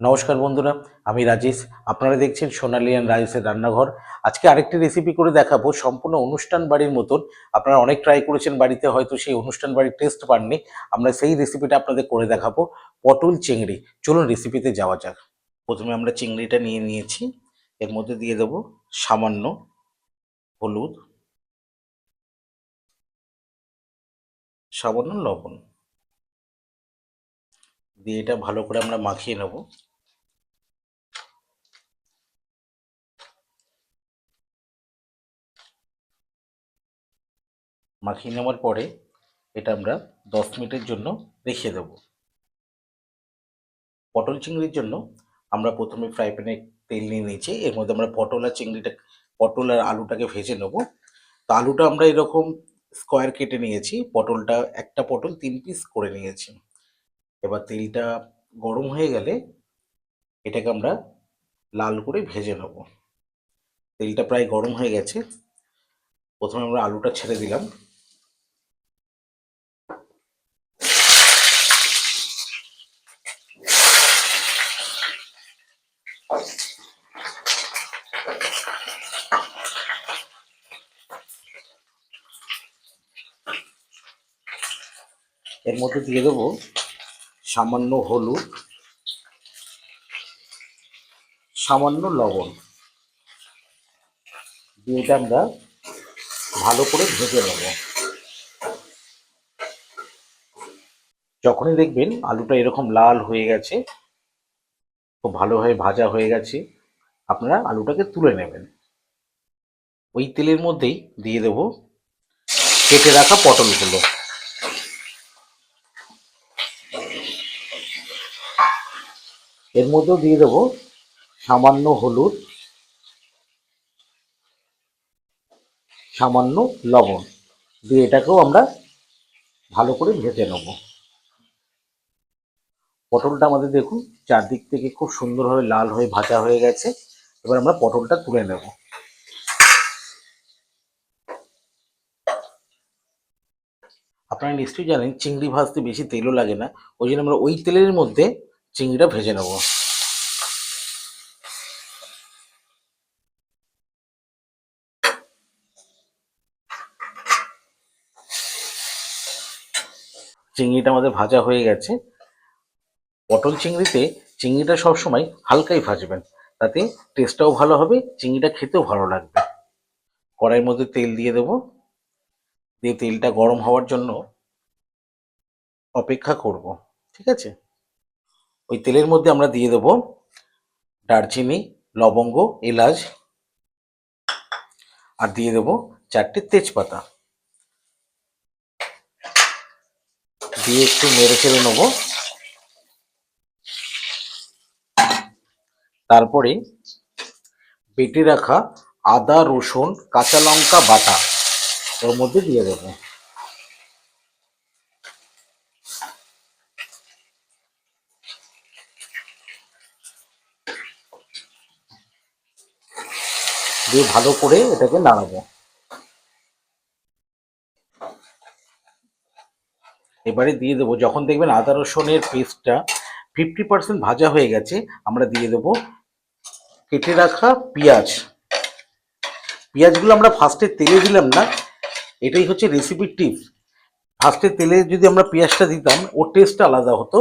নমস্কার বন্ধুরা, আমি রাজেশ। আপনারা দেখছেন সোনালী অ্যান্ড রাজেশের রান্নাঘর। আজকে আরেকটি রেসিপি করে দেখাবো, সম্পূর্ণ অনুষ্ঠান বাড়ির মতন। আপনারা অনেক ট্রাই করেছেন বাড়িতে, হয়তো সেই অনুষ্ঠান বাড়ির টেস্ট পাননি। আমরা সেই রেসিপিটা আপনাদের করে দেখাবো, পটল চিংড়ি। চলুন রেসিপিতে যাওয়া যাক। প্রথমে আমরা চিংড়িটা নিয়ে নিয়েছি। এর মধ্যে দিয়ে দেবো সামান্য হলুদ, সামান্য লবণ দিয়ে এটা ভালো করে আমরা মাখিয়ে নেব। মাখিয়ে নেওয়ার পরে এটা আমরা 10 মিনিটের জন্য রেখে দেবো। পটল চিংড়ির জন্য আমরা প্রথমে ফ্রাই প্যানে তেল নিয়ে নিয়েছি। এর মধ্যে আমরা পটল আর আলুটাকে ভেজে নেব। তো আলুটা আমরা এরকম স্কোয়ার কেটে নিয়েছি, পটলটা একটা পটল 3 পিস করে নিয়েছি। এবার তেলটা গরম হয়ে গেলে এটাকে আমরা লাল করে ভেজে নেব। তেলটা প্রায় গরম হয়ে গেছে। প্রথমে আমরা আলুটা ছেড়ে দিলাম। এর মধ্যে দিয়ে দেবো সামান্য হলুদ, সামান্য লবণ দিয়ে এটা আমরা ভালো করে ভেজে নেব। যখনই দেখবেন আলুটা এরকম লাল হয়ে গেছে, খুব ভালোভাবে ভাজা হয়ে গেছে, আপনারা আলুটাকে তুলে নেবেন। ওই তেলের মধ্যেই দিয়ে দেবো কেটে রাখা পটলগুলো। এর মধ্যেও দিয়ে দেবো সামান্য হলুদ, সামান্য লবণ দিয়ে এটাকেও আমরা ভালো করে ভেজে নেব। পটলটা আমাদের দেখুন চারদিক থেকে খুব সুন্দরভাবে লাল হয়ে ভাজা হয়ে গেছে। এবার আমরা পটলটা তুলে নেব। আপনারা নিশ্চয়ই জানেন চিংড়ি ভাজতে বেশি তেলও লাগে না, ওই জন্য আমরা ওই তেলের মধ্যে চিংড়িটা ভেজে নেব। চিংড়িটা আমাদের ভাজা হয়ে গেছে। পটল চিংড়িতে চিংড়িটা সবসময় হালকাই ভাজবেন, তাতে টেস্টটাও ভালো হবে, চিংড়িটা খেতেও ভালো লাগবে। কড়াইয়ের মধ্যে তেল দিয়ে দেবো, দিয়ে তেলটা গরম হওয়ার জন্য অপেক্ষা করব। ঠিক আছে, ওই তেলের মধ্যে আমরা দিয়ে দেবো দারচিনি, লবঙ্গ, এলাচ, আর দিয়ে দেবো 4টে তেজপাতা। দিয়ে একটু নেড়ে চেড়ে নেবো। তারপরে বেটে রাখা আদা, রসুন, কাঁচা লঙ্কা বাটা ওর মধ্যে দিয়ে দেবো। দিয়ে ভালো করে এটাকে নাড়াবো। এবারে দিয়ে দেবো, যখন দেখবেন আদা রসুনের পেস্টটা 50% ভাজা হয়ে গেছে, আমরা দিয়ে দেবো কেটে রাখা পেঁয়াজ। পেঁয়াজগুলো আমরা ফার্স্টে তেলে দিলাম না, এটাই হচ্ছে রেসিপির টিপস। ফার্স্টে তেলে যদি আমরা পেঁয়াজটা দিতাম, ওর টেস্টটা আলাদা হতো।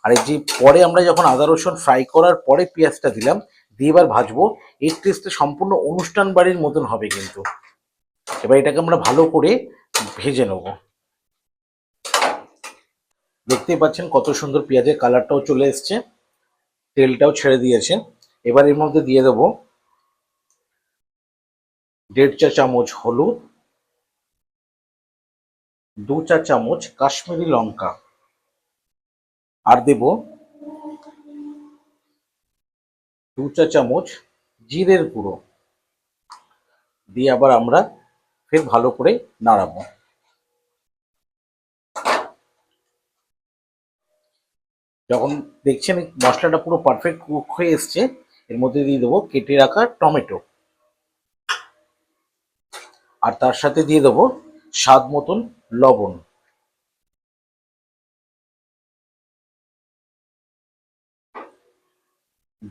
আর এই যে পরে আমরা যখন আদা রসুন ফ্রাই করার পরে পেঁয়াজটা দিলাম, দিয়ে এবার ভাজবো, এর টেস্টটা সম্পূর্ণ অনুষ্ঠান বাড়ির মতন হবে কিন্তু। এবার এটাকে আমরা ভালো করে ভেজে নেব। দেখতেই পাচ্ছেন কত সুন্দর পেঁয়াজের কালারটাও চলে এসছে, তেলটাও ছেড়ে দিয়েছে। এবার এর মধ্যে দিয়ে দেবো 1.5 চা চামচ হলুদ, 2 চা চামচ কাশ্মীরি লঙ্কা, আর দেব 2 চা চামচ জিরের গুঁড়ো। দিয়ে আবার আমরা ফের ভালো করে নাড়াবো। যখন দেখছেন মশলাটা পুরো পারফেক্ট কুক হয়ে এসছে, এর মধ্যে দিয়ে দেবো কেটে রাখা টমেটো, আর তার সাথে দিয়ে দেবো স্বাদ মতন লবণ।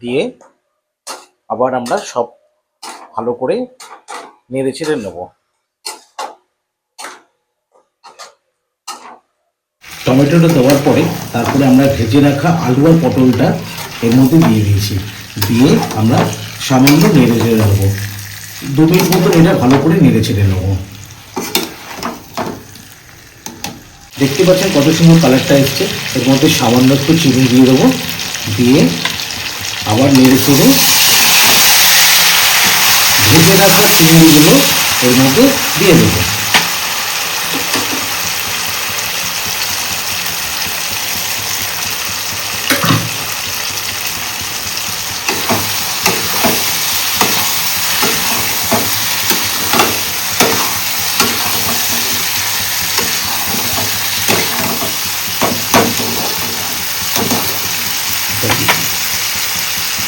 দিয়ে আবার আমরা সব ভালো করে নেড়ে চেড়ে নেব। টমেটোটা দেওয়ার পরে তারপরে আমরা ভেজে রাখা আলু আর পটলটা এর মধ্যে দিয়ে দিয়েছি, দিয়ে আমরা সামান্য নেড়ে চেড়ে নেবো। 2 মিনিট মতো এটা ভালো করে নেড়ে চেড়ে নেবো। দেখতে পাচ্ছেন কত সুন্দর কালারটা এসছে। এর মধ্যে সামান্য একটু চিনি দিয়ে দেবো, দিয়ে আবার নেড়ে চেড়ে ভেজে রাখা চিংড়িগুলো এর মধ্যে দিয়ে দেবো।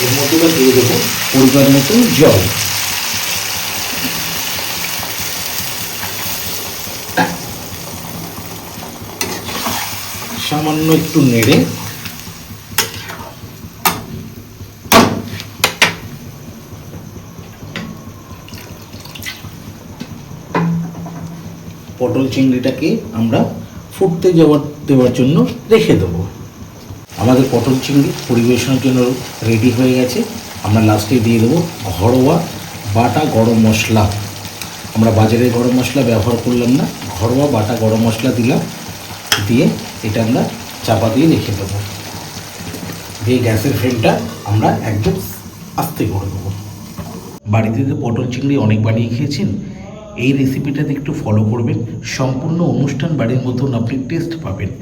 এর মধ্যে দিয়ে দেবো পরিমাণ মতো জল। সামান্য একটু নেড়ে পটল চিংড়িটাকে আমরা ফুটতে দেওয়ার জন্য রেখে দেবো। আমাদের পটল চিংড়ি পরিবেশনের জন্য রেডি হয়ে গেছে। আমরা লাস্টে দিয়ে দেবো ঘরোয়া বাটা গরম মশলা। আমরা বাজারের গরম মশলা ব্যবহার করলাম না, ঘরোয়া বাটা গরম মশলা দিলাম, দিয়ে এটা আমরা চাপা দিয়ে রেখে দেবো। দিয়ে গ্যাসের ফ্লেমটা আমরা একদম আস্তে করে দেবো। বাড়িতে তো পটল চিংড়ি অনেক বানিয়ে খেয়েছেন, এই রেসিপিটাতে একটু ফলো করবেন, সম্পূর্ণ অনুষ্ঠান বাড়ির মতন আপনি টেস্ট পাবেন।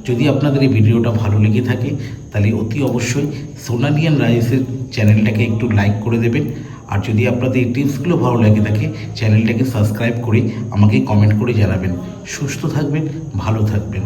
যদি আপনাদের এই ভিডিওটা ভালো লেগে থাকে তাহলে অতি অবশ্যই সোনালিয়ান রাইসের চ্যানেলটাকে একটু লাইক করে দেবেন। আর যদি আপনাদের এই টিপসগুলো ভালো লেগে থাকে চ্যানেলটাকে সাবস্ক্রাইব করে আমাকে কমেন্ট করে জানাবেন। সুস্থ থাকবেন, ভালো থাকবেন।